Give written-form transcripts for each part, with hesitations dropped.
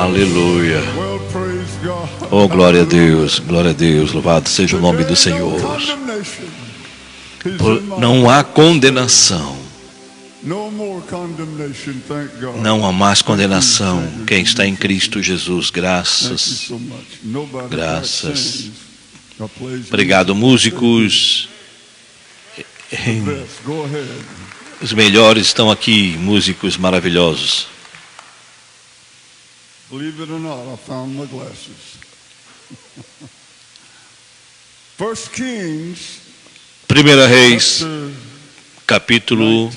Aleluia. Oh, glória a Deus, louvado seja o nome do Senhor. Não há condenação. Não há mais condenação. Quem está em Cristo Jesus, graças. Obrigado, músicos. Os melhores estão aqui, músicos maravilhosos. Believe it or not, I found my glasses. 1 Kings, 1 Reis, capítulo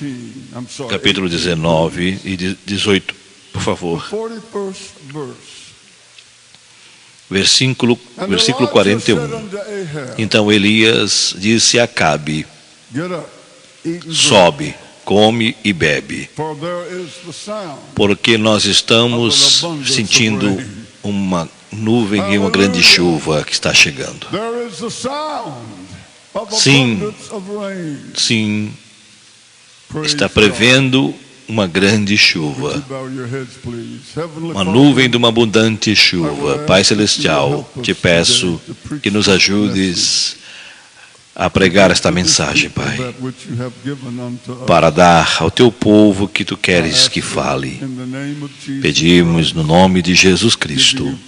19 e 18, por favor. Versículo 41. Então Elias disse a Acabe: sobe, come e bebe, porque nós estamos sentindo uma nuvem e uma grande chuva que está chegando. Sim, está prevendo uma grande chuva, uma nuvem de uma abundante chuva. Pai Celestial, te peço que nos ajudes a pregar esta mensagem, Pai, para dar ao teu povo o que tu queres que fale. Pedimos no nome de Jesus Cristo,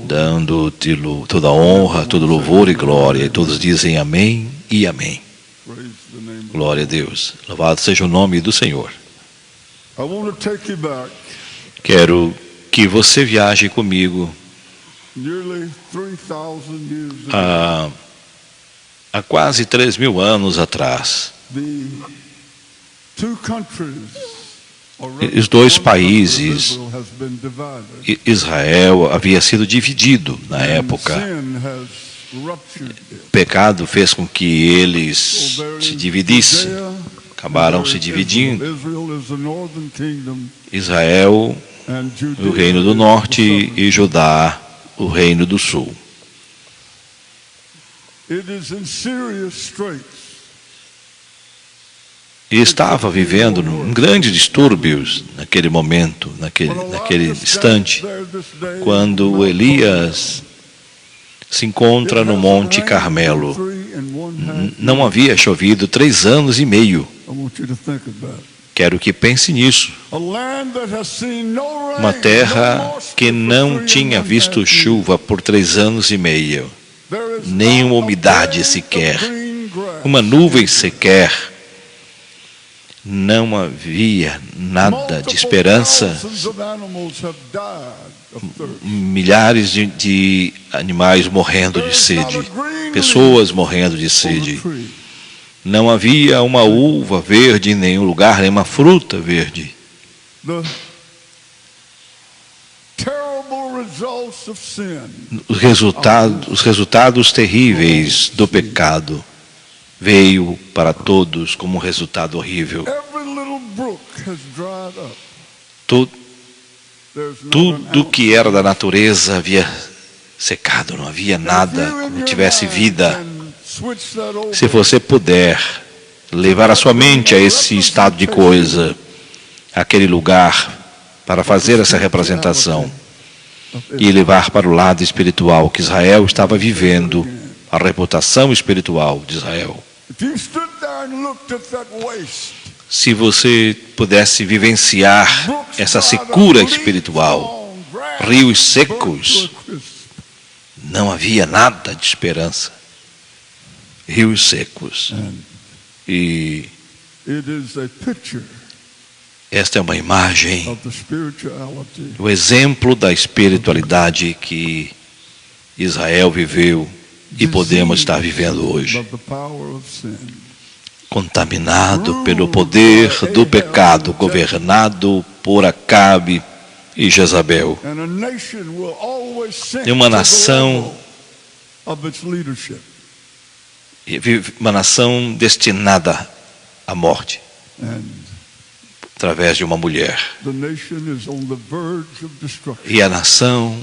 dando-te toda a honra, todo louvor e glória, e todos dizem amém e amém. Glória a Deus, louvado seja o nome do Senhor. Quero que você viaje comigo há quase 3.000 anos atrás. Os dois países, Israel havia sido dividido na época. O pecado fez com que eles se dividissem, acabaram se dividindo. Israel, o reino do norte, e Judá, o reino do sul. E estava vivendo em grandes distúrbios naquele momento, naquele instante, quando Elias se encontra no Monte Carmelo. Não havia chovido 3 anos e meio. Quero que pense nisso. Uma terra que não tinha visto chuva por 3 anos e meio. Nenhuma umidade sequer, uma nuvem sequer. Não havia nada de esperança. Milhares de animais morrendo de sede, pessoas morrendo de sede. Não havia uma uva verde em nenhum lugar, nem uma fruta verde. Os resultados terríveis do pecado veio para todos como um resultado horrível. Tudo que era da natureza havia secado, não havia nada que tivesse vida. Se você puder levar a sua mente a esse estado de coisa, aquele lugar, para fazer essa representação e levar para o lado espiritual que Israel estava vivendo, a reputação espiritual de Israel. Se você pudesse vivenciar essa secura espiritual, rios secos, não havia nada de esperança. Rios secos. E esta é uma imagem, o exemplo da espiritualidade que Israel viveu e podemos estar vivendo hoje. Contaminado pelo poder do pecado, governado por Acabe e Jezabel. E uma nação destinada à morte através de uma mulher. E a nação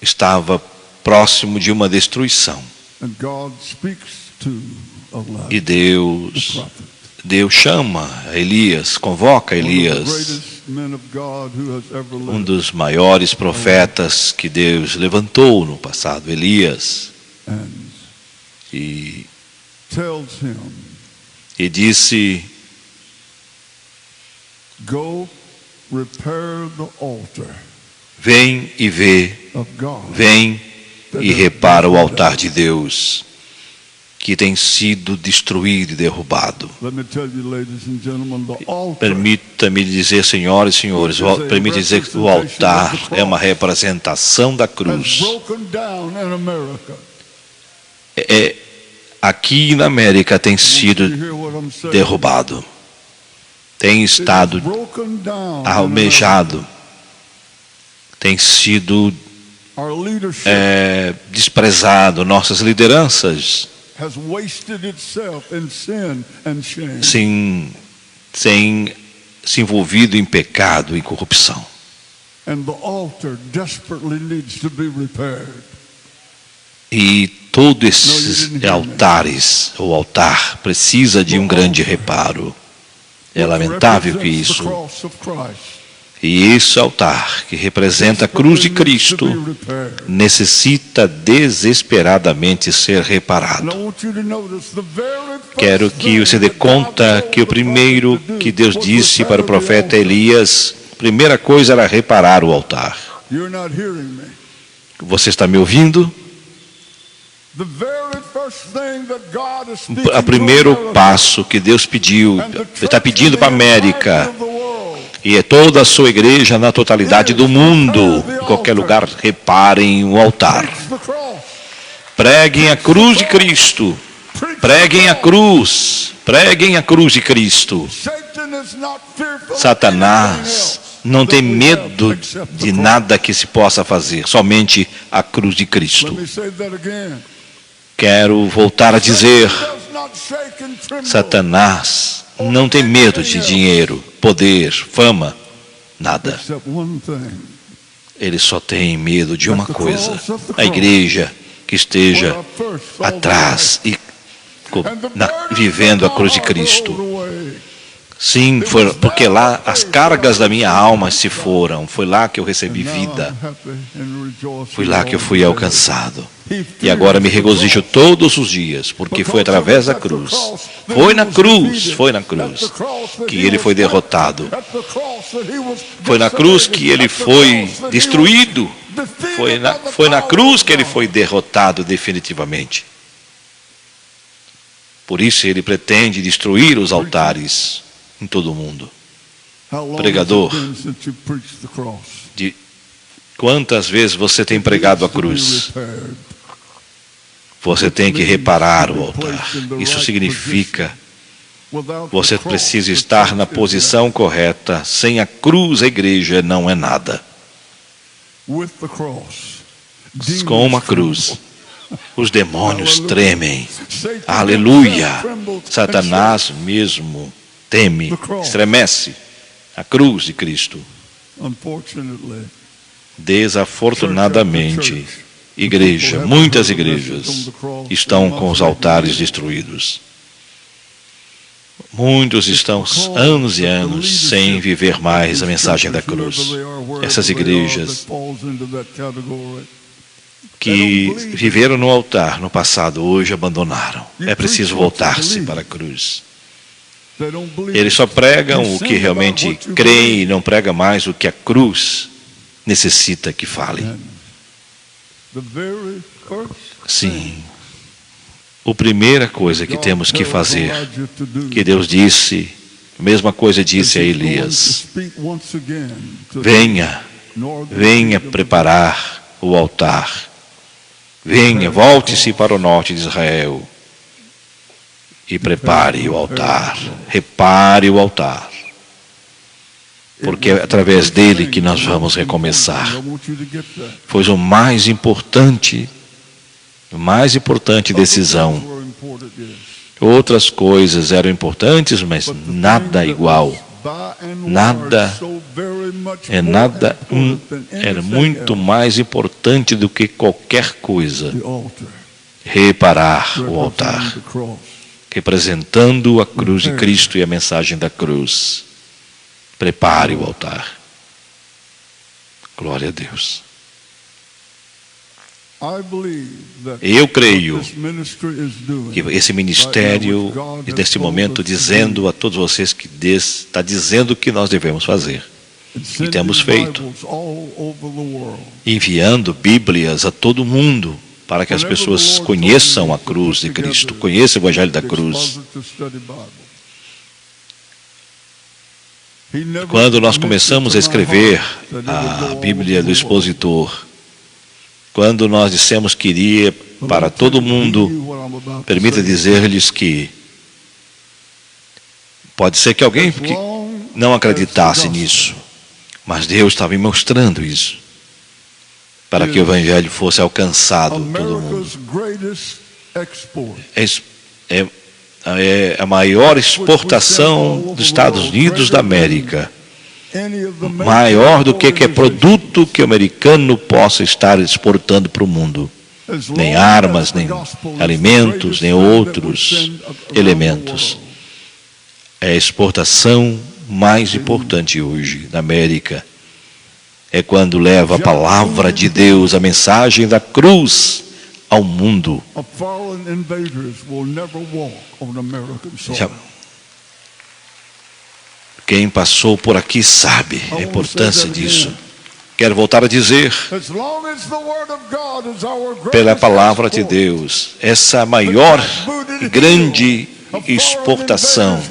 estava próximo de uma destruição. E Deus chama Elias, convoca Elias, um dos maiores profetas que Deus levantou no passado, Elias, e disse: Go, repair the altar. Vem e vê, vem e repara o altar de Deus, que tem sido destruído e derrubado. Permita-me dizer, senhoras e senhores, permita dizer que o altar é uma representação da cruz. Aqui na América tem sido derrubado, tem estado almejado, tem sido desprezado. Nossas lideranças sem se envolvido em pecado e corrupção. E todos esses altares, o altar precisa de um grande reparo. É lamentável que isso. E esse altar, que representa a cruz de Cristo, necessita desesperadamente ser reparado. Quero que você dê conta que o primeiro que Deus disse para o profeta Elias, a primeira coisa era reparar o altar. Você está me ouvindo? O primeiro passo que Deus pediu, está pedindo para a América, e é toda a sua igreja na totalidade do mundo, em qualquer lugar, reparem o altar. Preguem a cruz de Cristo. Preguem a cruz. Preguem a cruz de Cristo. Satanás não tem medo de nada que se possa fazer, somente a cruz de Cristo. Quero voltar a dizer, Satanás não tem medo de dinheiro, poder, fama, nada. Ele só tem medo de uma coisa: a igreja que esteja atrás e vivendo a cruz de Cristo. Sim, porque lá as cargas da minha alma se foram. Foi lá que eu recebi vida. Foi lá que eu fui alcançado. E agora me regozijo todos os dias, porque foi através da cruz. Foi na cruz que ele foi derrotado. Foi na cruz que ele foi destruído. Foi na cruz que ele foi derrotado definitivamente. Por isso ele pretende destruir os altares em todo o mundo. Pregador, de quantas vezes você tem pregado a cruz? Você tem que reparar o altar. Isso significa você precisa estar na posição correta. Sem a cruz, a igreja não é nada. Com uma cruz, os demônios tremem. Aleluia! Satanás mesmo teme, estremece. A cruz de Cristo. Desafortunadamente, muitas igrejas estão com os altares destruídos. Muitos estão anos e anos sem viver mais a mensagem da cruz. Essas igrejas que viveram no altar no passado, hoje abandonaram. É preciso voltar-se para a cruz. Eles só pregam o que realmente creem e não pregam mais o que a cruz necessita que fale. Sim. A primeira coisa que temos que fazer, que Deus disse, a mesma coisa disse a Elias: venha preparar o altar. Venha, volte-se para o norte de Israel e prepare o altar, repare o altar, porque é através dele que nós vamos recomeçar. Foi a mais importante decisão. Outras coisas eram importantes, mas nada igual. Era muito mais importante do que qualquer coisa. Reparar o altar, representando a cruz de Cristo e a mensagem da cruz. Prepare o altar. Glória a Deus. Eu creio que esse ministério, neste momento, dizendo a todos vocês que está dizendo o que nós devemos fazer. E temos feito. Enviando Bíblias a todo mundo, para que as pessoas conheçam a cruz de Cristo, conheçam o Evangelho da cruz. Quando nós começamos a escrever a Bíblia do expositor, quando nós dissemos que iria para todo mundo, permita dizer-lhes que pode ser que alguém que não acreditasse nisso, mas Deus estava me mostrando isso, para que o Evangelho fosse alcançado por todo mundo. É a maior exportação dos Estados Unidos da América. Maior do que qualquer produto que o americano possa estar exportando para o mundo. Nem armas, nem alimentos, nem outros elementos. É a exportação mais importante hoje na América. É quando leva a palavra de Deus, a mensagem da cruz ao mundo. Quem passou por aqui sabe a importância disso. Quero voltar a dizer, pela palavra de Deus, essa maior e grande exportação.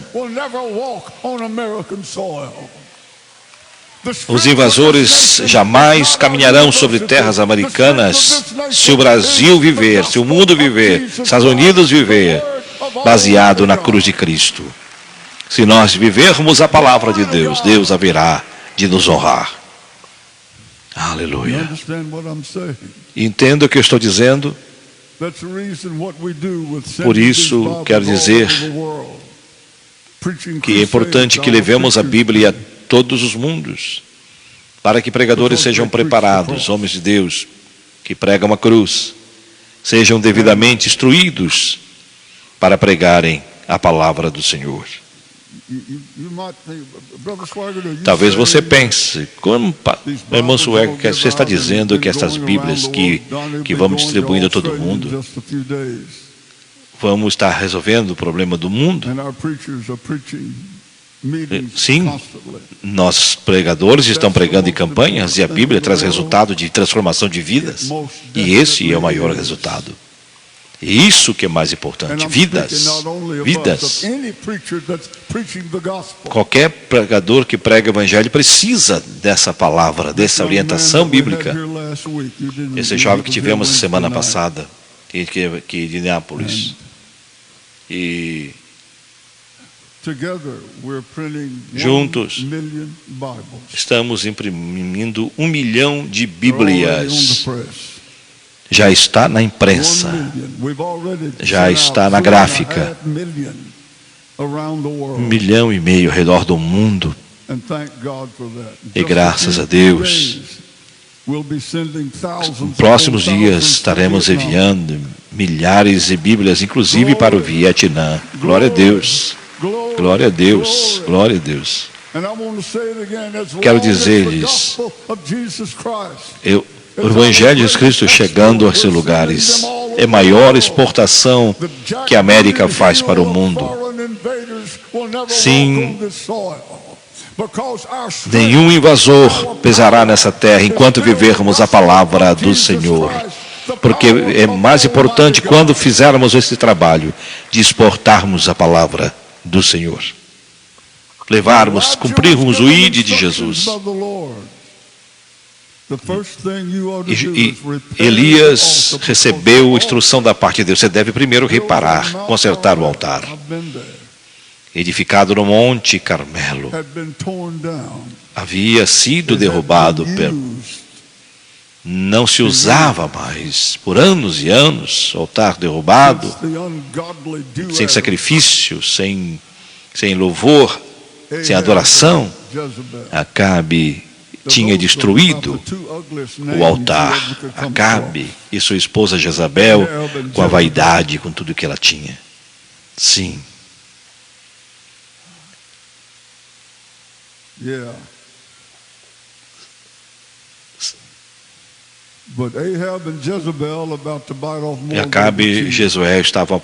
Os invasores jamais caminharão sobre terras americanas se o Brasil viver, se o mundo viver, se os Estados Unidos viver, baseado na cruz de Cristo. Se nós vivermos a palavra de Deus, Deus haverá de nos honrar. Aleluia. Entenda o que eu estou dizendo? Por isso, quero dizer que é importante que levemos a Bíblia a todos os mundos, para que pregadores sejam preparados, homens de Deus, que pregam a cruz, sejam devidamente instruídos para pregarem a palavra do Senhor. Talvez você pense, como irmão Swagger, que você está dizendo que essas Bíblias que vamos distribuindo a todo mundo, vamos estar resolvendo o problema do mundo? Sim, nossos pregadores estão pregando em campanhas e a Bíblia traz resultado de transformação de vidas. E esse é o maior resultado. Isso que é mais importante, vidas. Qualquer pregador que prega o Evangelho precisa dessa palavra, dessa orientação bíblica. Esse jovem que tivemos a semana passada, que de Nápoles. E juntos estamos imprimindo 1 milhão de Bíblias. Já está na imprensa, já está na gráfica. 1,5 milhão ao redor do mundo. E graças a Deus, nos próximos dias estaremos enviando milhares de Bíblias, inclusive para o Vietnã. Glória a Deus, glória a Deus, glória a Deus. Quero dizer-lhes, o Evangelho de Jesus Cristo chegando a esses lugares é a maior exportação que a América faz para o mundo. Sim, nenhum invasor pesará nessa terra enquanto vivermos a palavra do Senhor. Porque é mais importante quando fizermos esse trabalho de exportarmos a palavra do Senhor. Levarmos, cumprirmos o ID de Jesus. E Elias recebeu instrução da parte de Deus. Você deve primeiro reparar, consertar o altar. Edificado no Monte Carmelo. Havia sido derrubado. Não se usava mais. Por anos e anos, o altar derrubado. Sem sacrifício, sem louvor, sem adoração. Acabe tinha destruído o altar. Acabe e sua esposa Jezabel, com a vaidade, com tudo que ela tinha. Sim. Yeah. But Ahab and Jezebel about to bite off more E Acabe e Jezreel estavam a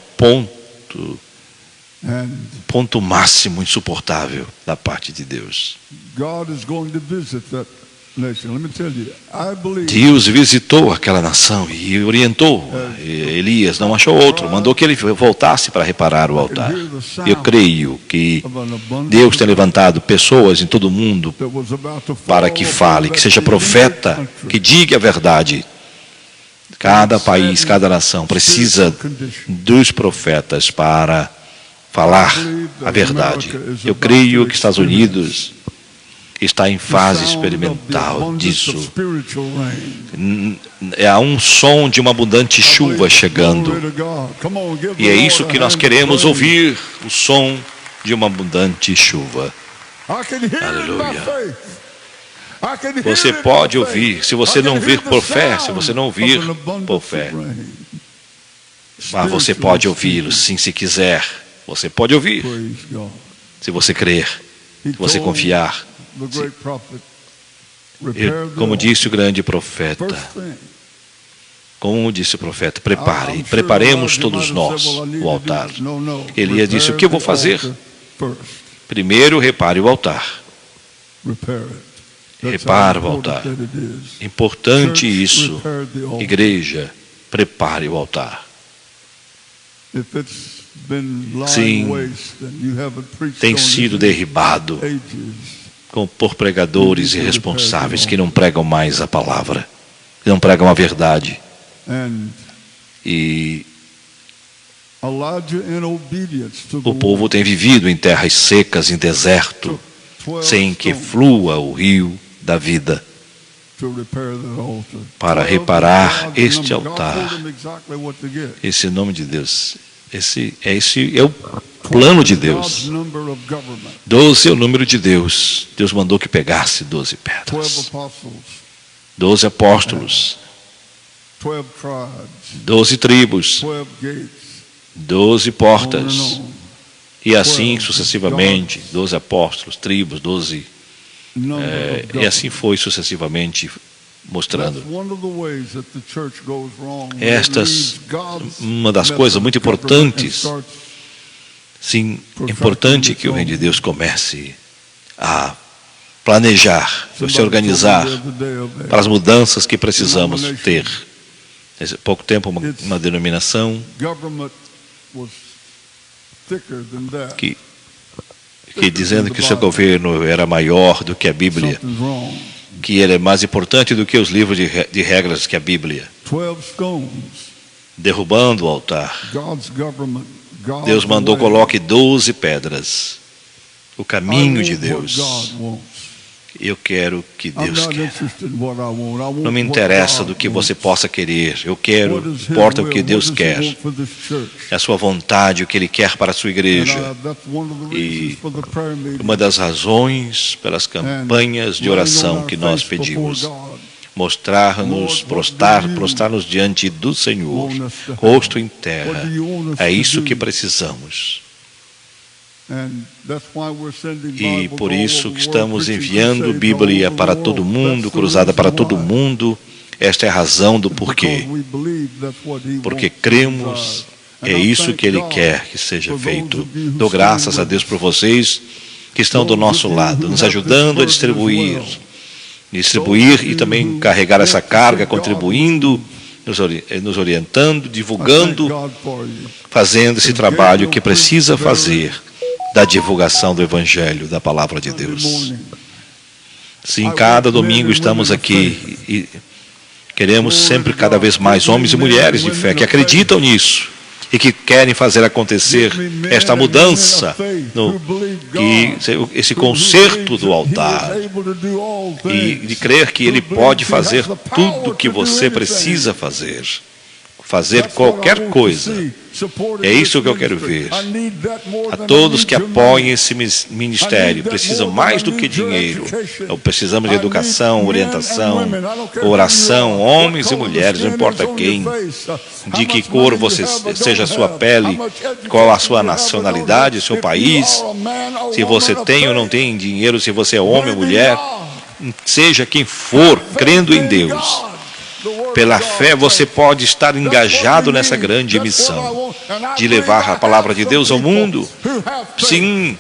ponto máximo insuportável da parte de Deus. God is going to visit that nation. Let me tell you, I believe Deus visitou aquela nação e orientou. Elias não achou outro, mandou que ele voltasse para reparar o altar. Eu creio que Deus tem levantado pessoas em todo o mundo para que fale, que seja profeta, que diga a verdade. Cada país, cada nação precisa dos profetas para falar a verdade. Eu creio que Estados Unidos está em fase experimental disso. Há um som de uma abundante chuva chegando. E é isso que nós queremos ouvir, o som de uma abundante chuva. Aleluia. Você pode ouvir, se você não ouvir por fé, mas você pode ouvi-lo, sim, se quiser. Você pode ouvir, se você crer, se você confiar. Como disse o grande profeta, preparemos todos nós o altar. Elias disse, o que eu vou fazer? Primeiro, repare o altar. Repare o altar. Importante isso. Igreja, prepare o altar. Sim, tem sido derribado por pregadores irresponsáveis que não pregam mais a palavra, que não pregam a verdade. E o povo tem vivido em terras secas, em deserto, sem que flua o rio da vida. Para reparar este altar, esse nome de Deus, esse é o plano de Deus. 12 é o número de Deus. Deus mandou que pegasse 12 pedras. 12 apóstolos, 12 tribos, 12 portas, e assim sucessivamente, 12 apóstolos, tribos, 12, e assim foi sucessivamente mostrando. Uma das coisas muito importantes, sim, é importante que o reino de Deus comece a planejar, se organizar para as mudanças que precisamos ter. Há pouco tempo, uma denominação que dizendo que o seu governo era maior do que a Bíblia, que ele é mais importante do que os livros de regras que a Bíblia. Derrubando o altar, Deus mandou coloque 12 pedras. O caminho de Deus. Eu quero o que Deus quer. Não me interessa do que você possa querer. Importa o que Deus quer. É a sua vontade, o que Ele quer para a sua igreja. E uma das razões pelas campanhas de oração que nós pedimos, mostrar-nos, prostrar-nos diante do Senhor, rosto em terra. É isso que precisamos. E por isso que estamos enviando Bíblia para todo mundo, cruzada para todo mundo. Esta é a razão do porquê. Porque cremos, é isso que Ele quer que seja feito. Dou graças a Deus por vocês que estão do nosso lado, nos ajudando a distribuir e também carregar essa carga, contribuindo, nos orientando, divulgando, fazendo esse trabalho que precisa fazer da divulgação do Evangelho, da Palavra de Deus. Sim, cada domingo estamos aqui e queremos sempre cada vez mais homens e mulheres de fé que acreditam nisso e que querem fazer acontecer esta mudança, esse conserto do altar, e de crer que Ele pode fazer tudo o que você precisa fazer. fazer qualquer coisa. É isso que eu quero ver. A todos que apoiem esse ministério, precisam mais do que dinheiro. Precisamos de educação, orientação, oração, homens e mulheres, não importa quem, de que cor você seja a sua pele, qual a sua nacionalidade, o seu país, se você tem ou não tem dinheiro, se você é homem ou mulher, seja quem for, crendo em Deus. Pela fé, você pode estar engajado nessa grande missão de levar a palavra de Deus ao mundo. Sim,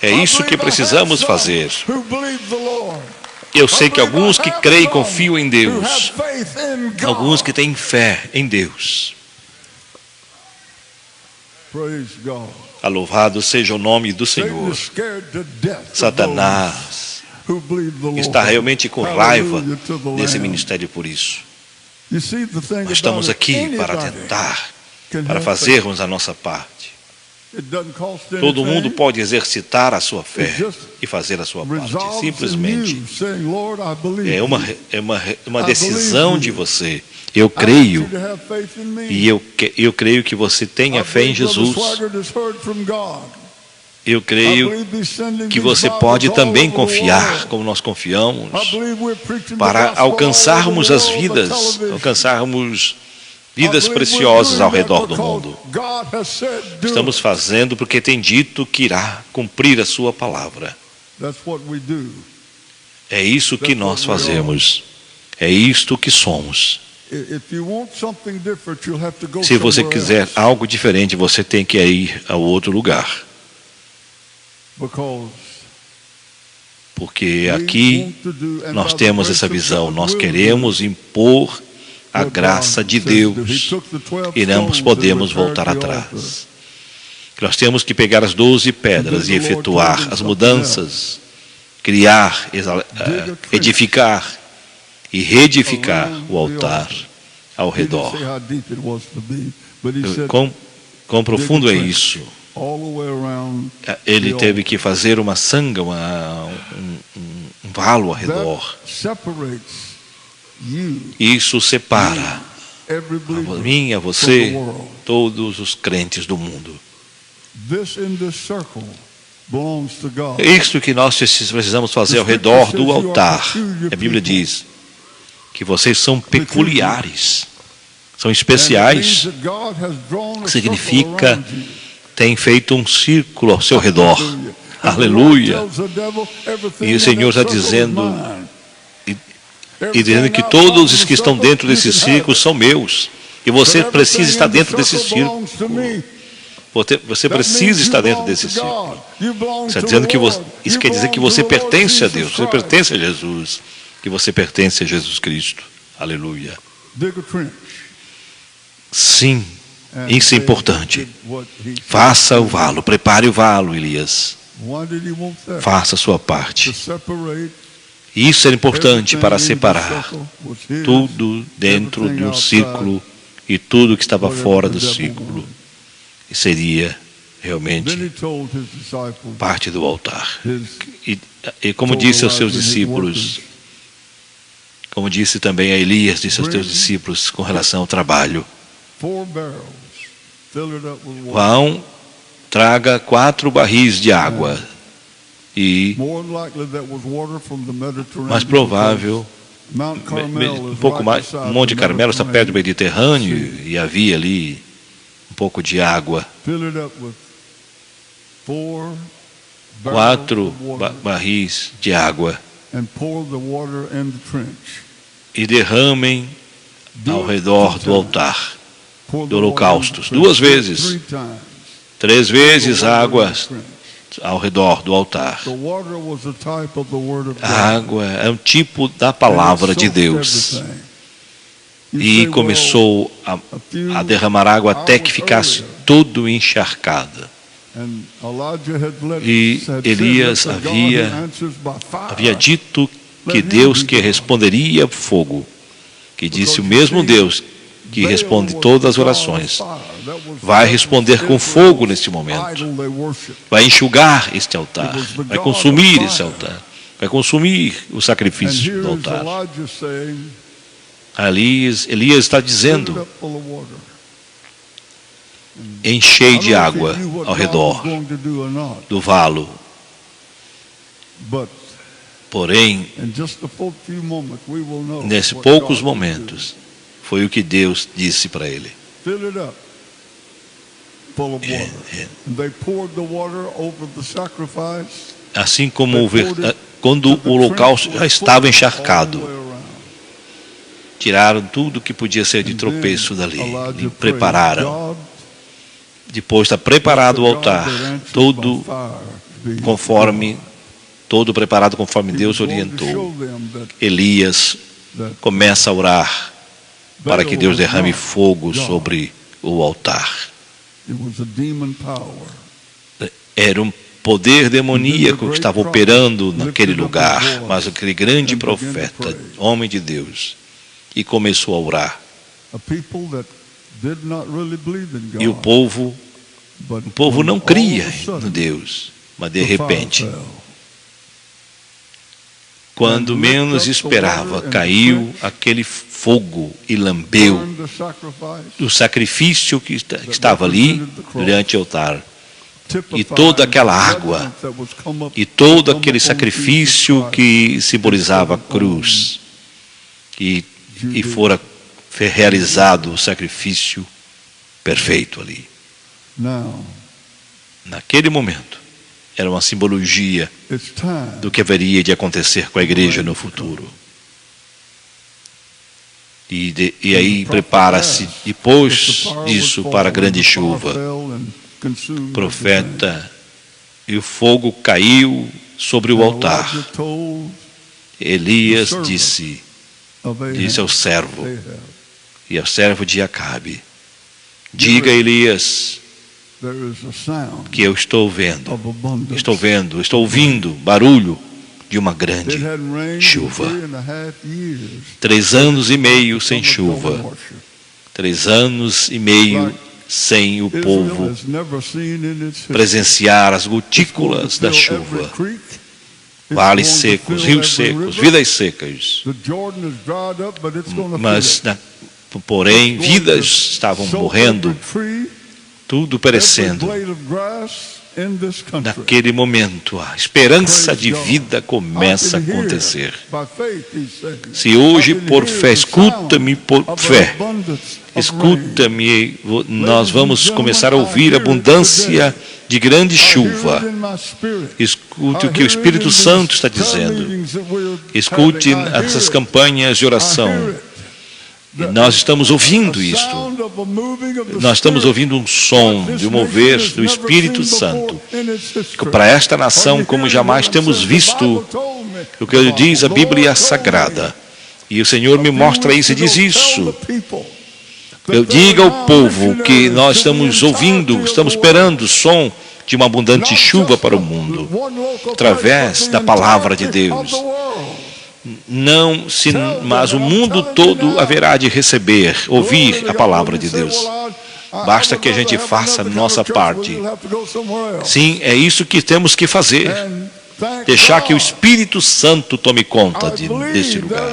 é isso que precisamos fazer. Eu sei que alguns que creem e confiam em Deus, alguns que têm fé em Deus. Louvado seja o nome do Senhor. Satanás está realmente com raiva desse ministério por isso. Nós estamos aqui para tentar, para fazermos a nossa parte. Todo mundo pode exercitar a sua fé e fazer a sua parte. Simplesmente é uma decisão de você. Eu creio, e eu creio que você tenha fé em Jesus. Eu creio que você pode também confiar, como nós confiamos, para alcançarmos as vidas, alcançarmos vidas preciosas ao redor do mundo. Estamos fazendo porque tem dito que irá cumprir a sua palavra. É isso que nós fazemos. É isto que somos. Se você quiser algo diferente, você tem que ir a outro lugar. Porque aqui nós temos essa visão, nós queremos impor a graça de Deus e não podemos voltar atrás. Nós temos que pegar as 12 pedras e efetuar as mudanças, criar, edificar e reedificar o altar ao redor. Quão profundo é isso? Ele teve que fazer uma sanga, um valo ao redor. Isso separa a mim, a você, todos os crentes do mundo. É isso que nós precisamos fazer ao redor do altar. A Bíblia diz que vocês são peculiares, são especiais. Significa tem feito um círculo ao seu redor. Aleluia. E o Senhor está dizendo, e dizendo que todos os que estão dentro desse círculo são meus. E você precisa estar dentro desse círculo. Você precisa estar dentro desse círculo. Está dizendo que isso quer dizer que você pertence a Deus, você pertence a Jesus, que você pertence a Jesus Cristo. Aleluia. Sim. Isso é importante. Faça o valo, prepare o valo, Elias. Faça a sua parte. Isso era importante para separar tudo dentro de um círculo e tudo que estava fora do círculo. E seria realmente parte do altar. E como disse aos seus discípulos, como disse também a Elias, disse aos teus discípulos com relação ao trabalho, vão, traga 4 barris de água. E mais provável, um pouco mais, o Monte Carmelo está perto do Mediterrâneo e havia ali um pouco de água. 4 barris de água e derramem ao redor do altar do holocaustos 2 vezes, 3 vezes água ao redor do altar. A água é um tipo da palavra de Deus. E começou a derramar água até que ficasse todo encharcada. E Elias havia dito que Deus que responderia fogo, que disse o mesmo Deus que responde todas as orações, vai responder com fogo neste momento, vai enxugar este altar, vai consumir esse altar, vai consumir o sacrifício do altar. Elias está dizendo: enchei de água ao redor do valo. Porém, nesses poucos momentos, foi o que Deus disse para ele. Assim como quando o holocausto já estava encharcado, tiraram tudo que podia ser de tropeço dali e prepararam. Depois está preparado o altar, todo preparado conforme Deus orientou. Elias começa a orar para que Deus derrame fogo sobre o altar. Era um poder demoníaco que estava operando naquele lugar, mas aquele grande profeta, homem de Deus, e começou a orar. E o povo não cria no Deus, mas de repente, quando menos esperava, caiu aquele fogo e lambeu o sacrifício que estava ali diante do altar. E toda aquela água, e todo aquele sacrifício que simbolizava a cruz, e fora realizado o sacrifício perfeito ali. Naquele momento, era uma simbologia do que haveria de acontecer com a igreja no futuro. E aí prepara-se, depois disso, para a grande chuva. O profeta, e o fogo caiu sobre o altar. Elias disse ao servo, e ao servo de Acabe: diga a Elias que eu estou ouvindo barulho de uma grande chuva. 3 anos e meio sem chuva. 3 anos e meio sem o povo presenciar as gotículas da chuva. Vales secos, rios secos, vidas secas. Mas, porém, vidas estavam morrendo, tudo perecendo. Naquele momento, a esperança de vida começa a acontecer. Se hoje, por fé, escuta-me por fé, escuta-me, nós vamos começar a ouvir abundância de grande chuva. Escute o que o Espírito Santo está dizendo. Escute essas campanhas de oração. Nós estamos ouvindo isto. Nós estamos ouvindo um som de mover do Espírito Santo para esta nação como jamais temos visto. O que diz a Bíblia Sagrada. E o Senhor me mostra isso e diz isso. Eu digo ao povo que nós estamos ouvindo, estamos esperando o som de uma abundante chuva para o mundo, através da palavra de Deus. Mas o mundo todo haverá de ouvir a palavra de Deus. Basta que a gente faça a nossa parte. Sim, é isso que temos que fazer. Deixar que o Espírito Santo tome conta desse lugar.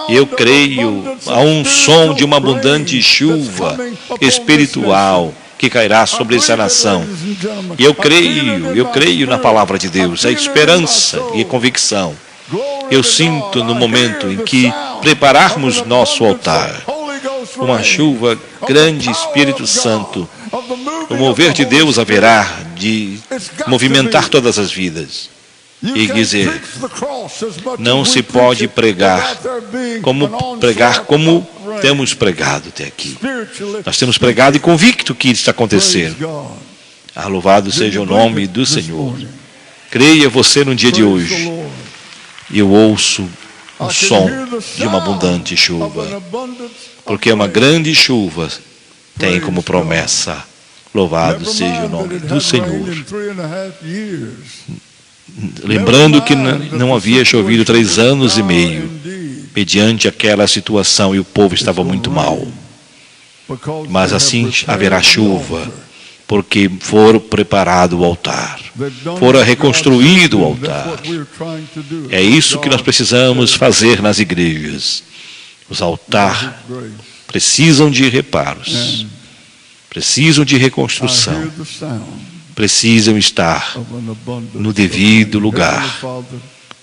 Eu creio a um som de uma abundante chuva espiritual que cairá sobre essa nação. E eu creio na palavra de Deus, a esperança e a convicção. Eu sinto no momento em que prepararmos nosso altar, uma chuva grande, Espírito Santo, o mover de Deus haverá de movimentar todas as vidas e dizer: não se pode pregar como temos pregado até aqui. Nós temos pregado e convicto que isso está acontecendo. Louvado seja o nome do Senhor. Creia você no dia de hoje. Eu ouço o som de uma abundante chuva, porque uma grande chuva tem como promessa: louvado seja o nome do Senhor. Lembrando que não havia chovido 3 anos e meio, mediante aquela situação, e o povo estava muito mal. Mas assim haverá chuva, porque for preparado o altar, fora reconstruído o altar. É isso que nós precisamos fazer nas igrejas. Os altares precisam de reparos, precisam de reconstrução, precisam estar no devido lugar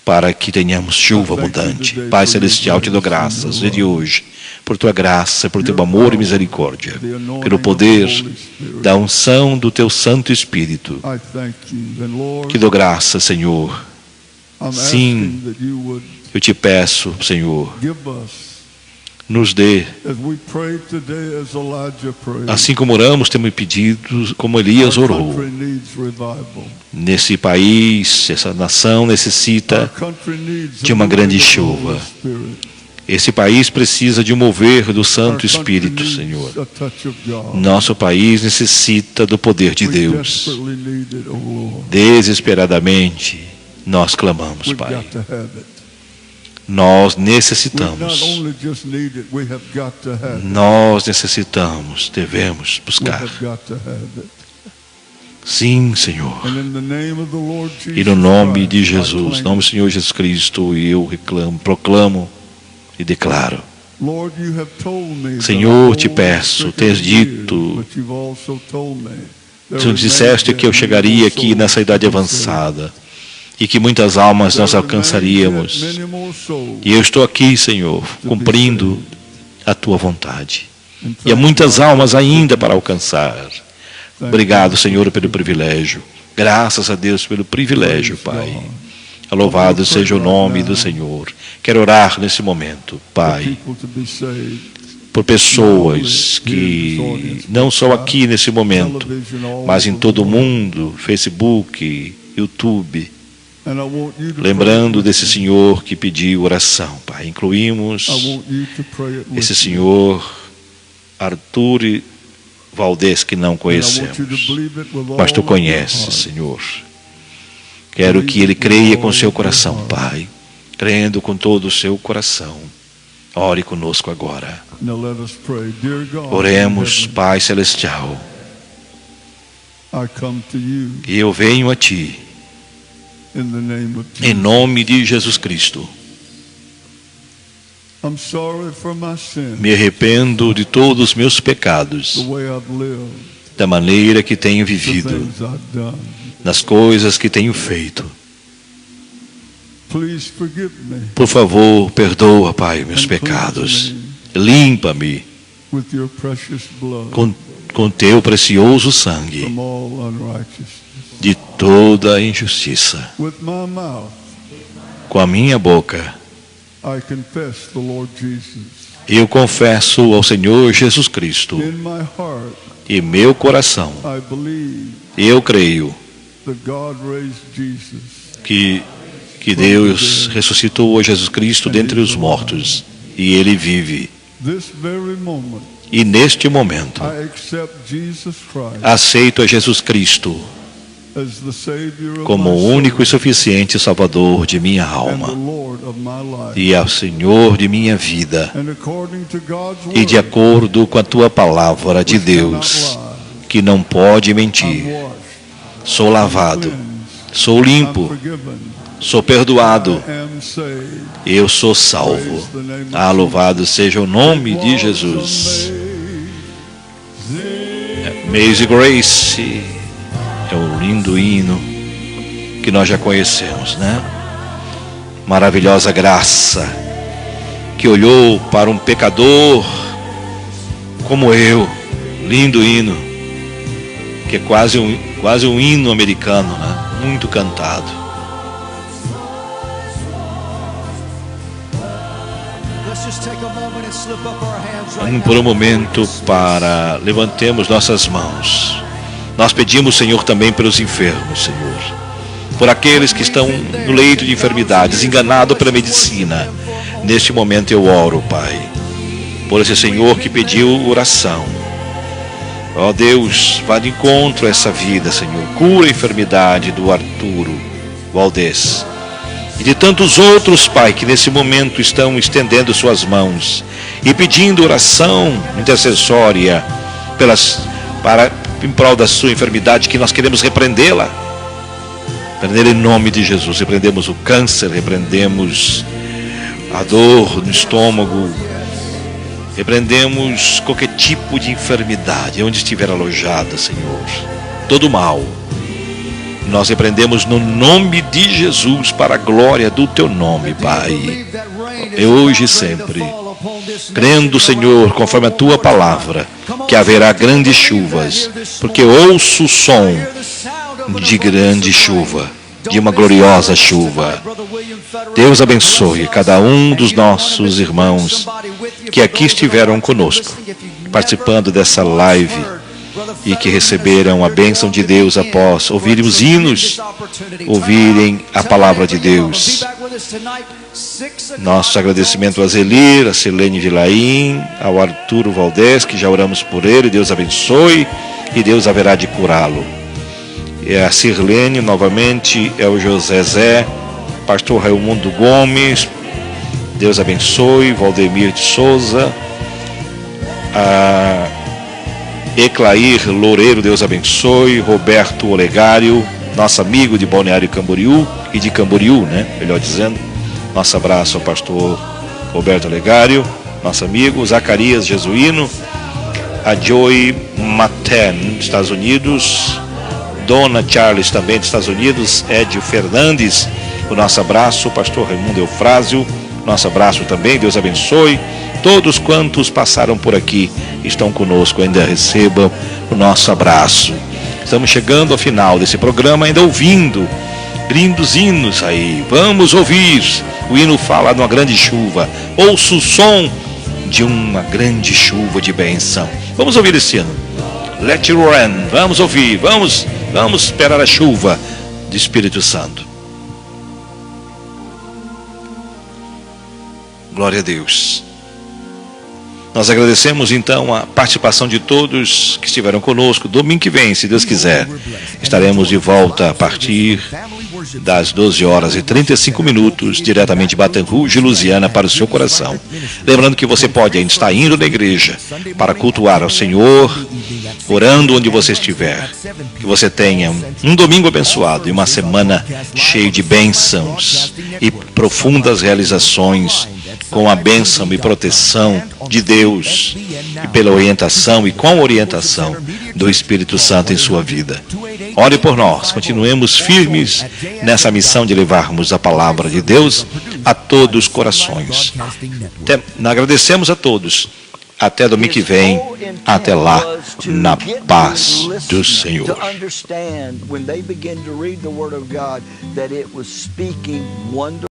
para que tenhamos chuva abundante. Pai Celestial, te dou graças de hoje por tua graça, por teu amor e misericórdia, pelo poder da unção do teu Santo Espírito. Te dou graças, Senhor. Sim, eu te peço, Senhor, nos dê, assim como oramos, temos pedido, como Elias orou. Nesse país, essa nação necessita de uma grande chuva. Esse país precisa de um mover do Santo Espírito, Senhor. Nosso país necessita do poder de Deus. Desesperadamente, nós clamamos, Pai. Nós necessitamos. Nós necessitamos, devemos buscar. Sim, Senhor. E no nome de Jesus, no nome do Senhor Jesus Cristo, eu proclamo e declaro. Senhor, te peço, tens dito, tu disseste que eu chegaria aqui nessa idade avançada e que muitas almas nós alcançaríamos. E eu estou aqui, Senhor, cumprindo a tua vontade. E há muitas almas ainda para alcançar. Obrigado, Senhor, pelo privilégio. Graças a Deus pelo privilégio, Pai. Louvado seja o nome do Senhor. Quero orar nesse momento, Pai, por pessoas que não só aqui nesse momento, mas em todo o mundo, Facebook, YouTube, lembrando desse senhor que pediu oração, Pai. Incluímos esse senhor Arthur Valdez, que não conhecemos, mas tu conheces, Senhor. Quero que ele creia com seu coração, Pai, crendo com todo o seu coração. Ore conosco agora. Oremos, Pai Celestial. E eu venho a Ti, em nome de Jesus Cristo. Me arrependo de todos os meus pecados, da maneira que tenho vivido, nas coisas que tenho feito. Por favor, perdoa, Pai, meus pecados. Limpa-me com teu precioso sangue de toda a injustiça. Com a minha boca, eu confesso ao Senhor Jesus Cristo. Em meu coração, eu creio que Deus ressuscitou a Jesus Cristo dentre os mortos e Ele vive. E neste momento, aceito a Jesus Cristo como o único e suficiente Salvador de minha alma e ao Senhor de minha vida. E de acordo com a tua palavra de Deus, que não pode mentir, sou lavado, sou limpo, sou perdoado, eu sou salvo. Louvado seja o nome de Jesus. Amazing Grace é um lindo hino que nós já conhecemos, né? Maravilhosa graça que olhou para um pecador como eu. Lindo hino, que é quase um hino americano, né? Muito cantado. Vamos por um momento para levantemos nossas mãos. Nós pedimos, Senhor, também pelos enfermos, Senhor, por aqueles que estão no leito de enfermidades, enganados pela medicina. Neste momento eu oro, Pai, por esse Senhor que pediu oração. Ó Deus, vá de encontro a essa vida, Senhor. Cura a enfermidade do Arturo Valdez e de tantos outros, Pai, que nesse momento estão estendendo suas mãos e pedindo oração intercessória em prol da sua enfermidade, que nós queremos repreendê-la. Repreender em nome de Jesus. Repreendemos o câncer, repreendemos a dor no estômago, Repreendemos qualquer tipo de enfermidade, onde estiver alojada, Senhor. Todo mal. Nós repreendemos no nome de Jesus, para a glória do Teu nome, Pai. E hoje e sempre, crendo, Senhor, conforme a Tua palavra, que haverá grandes chuvas, porque ouço o som de grande chuva, de uma gloriosa chuva. Deus abençoe cada um dos nossos irmãos que aqui estiveram conosco, participando dessa live, e que receberam a bênção de Deus após ouvirem os hinos, ouvirem a palavra de Deus. Nosso agradecimento a Zelir, a Silene Vilaim, ao Arturo Valdez, que já oramos por ele. Deus abençoe e Deus haverá de curá-lo. É a Sirlene novamente, é o José Zé, pastor Raimundo Gomes, Deus abençoe, Valdemir de Souza, a Eclair Loureiro, Deus abençoe, Roberto Olegário, nosso amigo de Balneário Camboriú, e de Camboriú, né, melhor dizendo. Nosso abraço ao pastor Roberto Olegário, nosso amigo, Zacarias Jesuíno, a Joy Maten, dos Estados Unidos, Dona Charles também dos Estados Unidos, Edio Fernandes, o nosso abraço, o pastor Raimundo Eufrásio, nosso abraço também, Deus abençoe. Todos quantos passaram por aqui estão conosco, ainda recebam o nosso abraço. Estamos chegando ao final desse programa, ainda ouvindo lindos hinos aí. Vamos ouvir. O hino fala de uma grande chuva. Ouço o som de uma grande chuva de bênção. Vamos ouvir esse hino. Let it rain. Vamos ouvir. Vamos esperar a chuva do Espírito Santo. Glória a Deus. Nós agradecemos então a participação de todos que estiveram conosco. Domingo que vem, se Deus quiser, estaremos de volta a partir das 12h35, diretamente de Baton Rouge, Louisiana, para o seu coração. Lembrando que você pode ainda estar indo na igreja para cultuar ao Senhor, orando onde você estiver. Que você tenha um domingo abençoado e uma semana cheia de bênçãos e profundas realizações, com a bênção e proteção de Deus, e pela orientação e com a orientação do Espírito Santo em sua vida. Ore por nós, continuemos firmes nessa missão de levarmos a palavra de Deus a todos os corações. Agradecemos a todos. Até domingo que vem. Até lá, na paz do Senhor.